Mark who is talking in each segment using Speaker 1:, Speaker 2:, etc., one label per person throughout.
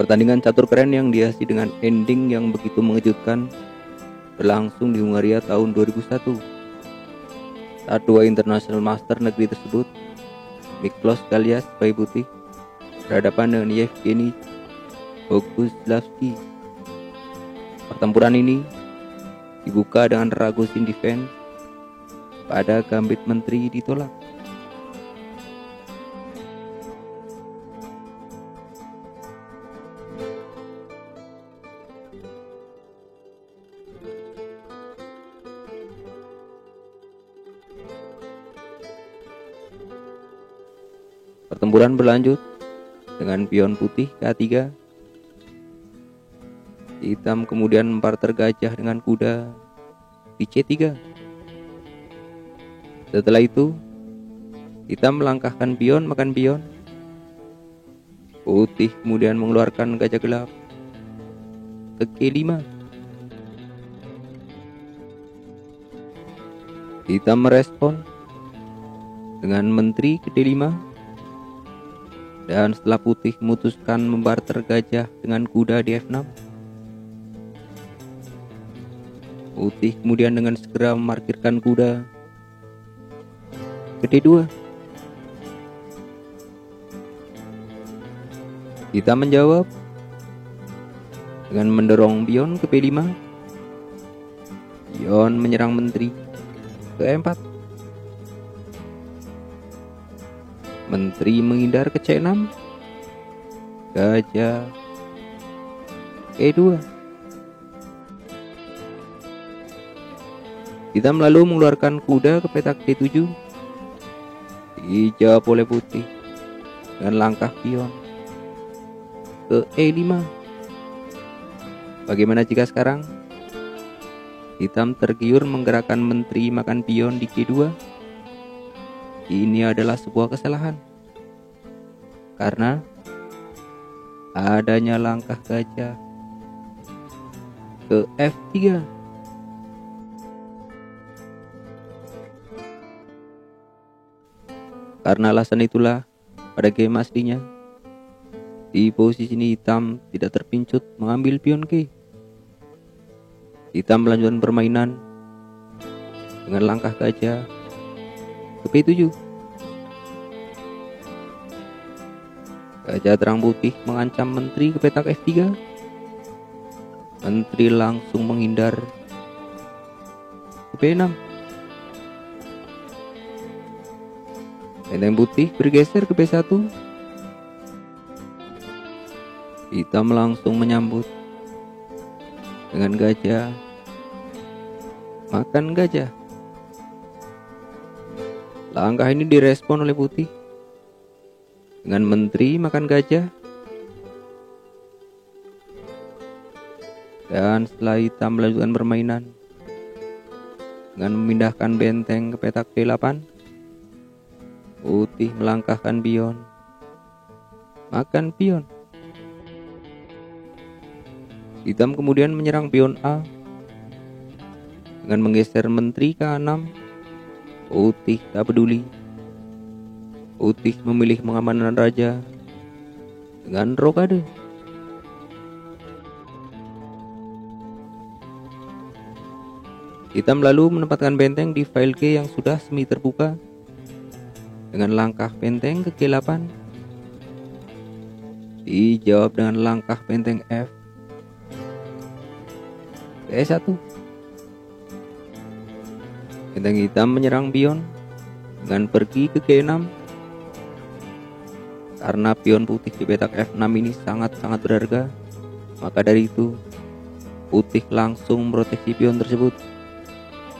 Speaker 1: Pertandingan catur keren yang dihiasi dengan ending yang begitu mengejutkan berlangsung di Hungaria tahun 2001 saat dua international master negeri tersebut, Miklos Kalias Bayi Putih, berhadapan dengan Yevgeny Boguslavski. Pertempuran ini dibuka dengan Ragozin defense pada gambit menteri ditolak. Pertempuran berlanjut dengan pion putih K3. Hitam kemudian memparter gajah dengan kuda di C3. Setelah itu, hitam melangkahkan pion makan pion. Putih kemudian mengeluarkan gajah gelap ke G5. Hitam merespon dengan menteri ke D5. Dan setelah putih memutuskan membarter gajah dengan kuda di F6, putih kemudian dengan segera memarkirkan kuda ke D2. Hitam menjawab dengan mendorong pion ke P5. Pion menyerang menteri ke E4. Menteri menghindar ke C6. Gajah E2. Hitam lalu mengeluarkan kuda ke petak D7. Dijawab oleh putih dengan langkah pion ke E5. Bagaimana jika sekarang hitam tergiur menggerakkan menteri makan pion di G2? Ini adalah sebuah kesalahan karena adanya langkah gajah ke F3. Karena alasan itulah pada game aslinya di posisi ini hitam tidak terpincut mengambil pion G. Hitam melanjutkan permainan dengan langkah gajah ke P7. Gajah terang putih mengancam menteri ke petak F3. Menteri langsung menghindar ke P6. Benteng putih bergeser ke P1. Hitam langsung menyambut dengan gajah makan gajah. Langkah ini direspon oleh putih dengan menteri makan gajah. Dan setelah hitam melanjutkan permainan dengan memindahkan benteng ke petak D8, putih melangkahkan pion makan pion. Hitam kemudian menyerang pion A dengan menggeser menteri ke A6. Putih tak peduli. Putih memilih mengamankan raja dengan rokade. Hitam lalu menempatkan benteng di file G yang sudah semi terbuka dengan langkah benteng ke G8. Dijawab dengan langkah benteng F ke E1. Benteng hitam menyerang pion dengan pergi ke G6. Karena pion putih di petak F6 ini sangat-sangat berharga, maka dari itu putih langsung memproteksi pion tersebut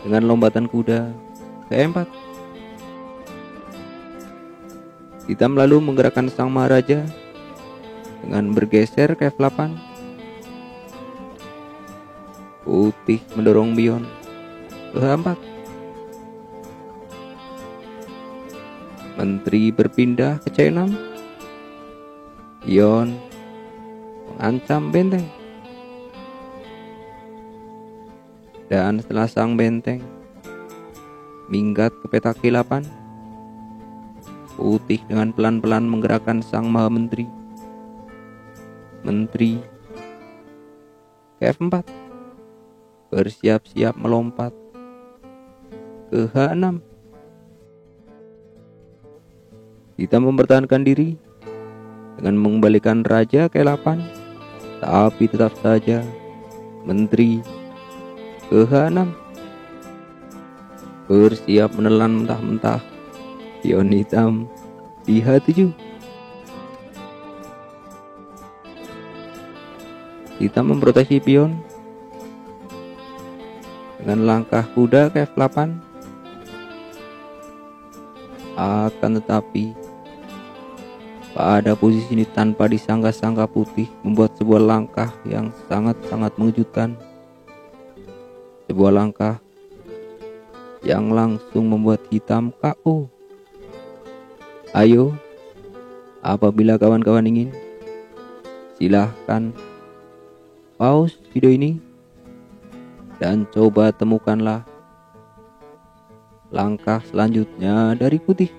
Speaker 1: dengan lompatan kuda ke E4. Hitam lalu menggerakkan sang maharaja dengan bergeser ke F8. Putih mendorong pion ke H4. Menteri berpindah ke C6. Pion mengancam benteng. Dan setelah sang benteng minggat ke petak G8, putih dengan pelan-pelan menggerakkan sang maha menteri menteri. Ke F4, bersiap-siap melompat. Ke H6, hitam mempertahankan diri dengan mengembalikan raja ke 8, tapi tetap saja menteri. Ke H6, bersiap menelan mentah-mentah pion hitam di H7. Hitam memproteksi pion dengan langkah kuda ke F8. Akan tetapi pada posisi ini tanpa disangka-sangka putih membuat sebuah langkah yang sangat-sangat mengejutkan. Sebuah langkah yang langsung membuat hitam KO. Ayo, apabila kawan-kawan ingin, silahkan pause video ini dan coba temukanlah langkah selanjutnya dari putih.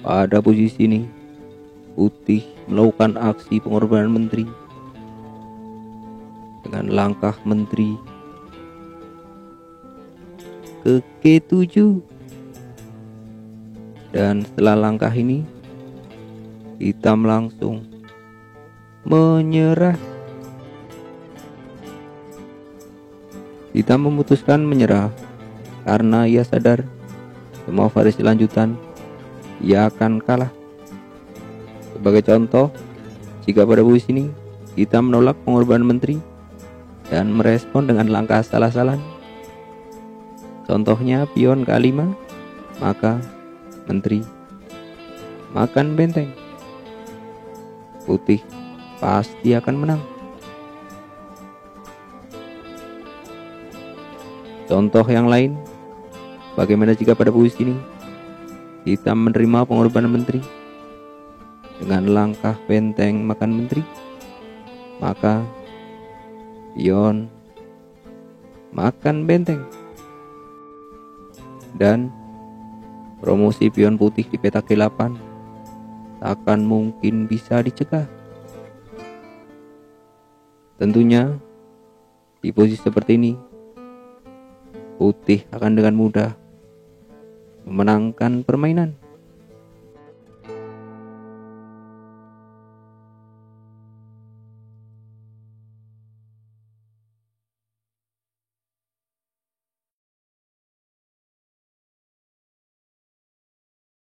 Speaker 1: Pada posisi ini, putih melakukan aksi pengorbanan menteri dengan langkah menteri ke G7. Dan setelah langkah ini, hitam langsung menyerah. Hitam memutuskan menyerah karena ia sadar semua variasi lanjutan ia akan kalah. Sebagai contoh, jika pada posisi ini hitam menolak pengorbanan menteri dan merespon dengan langkah salah-salah, contohnya pion K5, maka menteri makan benteng. Putih pasti akan menang. Contoh yang lain, bagaimana jika pada posisi ini hitam menerima pengorbanan menteri dengan langkah benteng makan menteri, maka pion makan benteng. Dan promosi pion putih di peta G8 takkan mungkin bisa dicegah. Tentunya di posisi seperti ini, putih akan dengan mudah memenangkan permainan.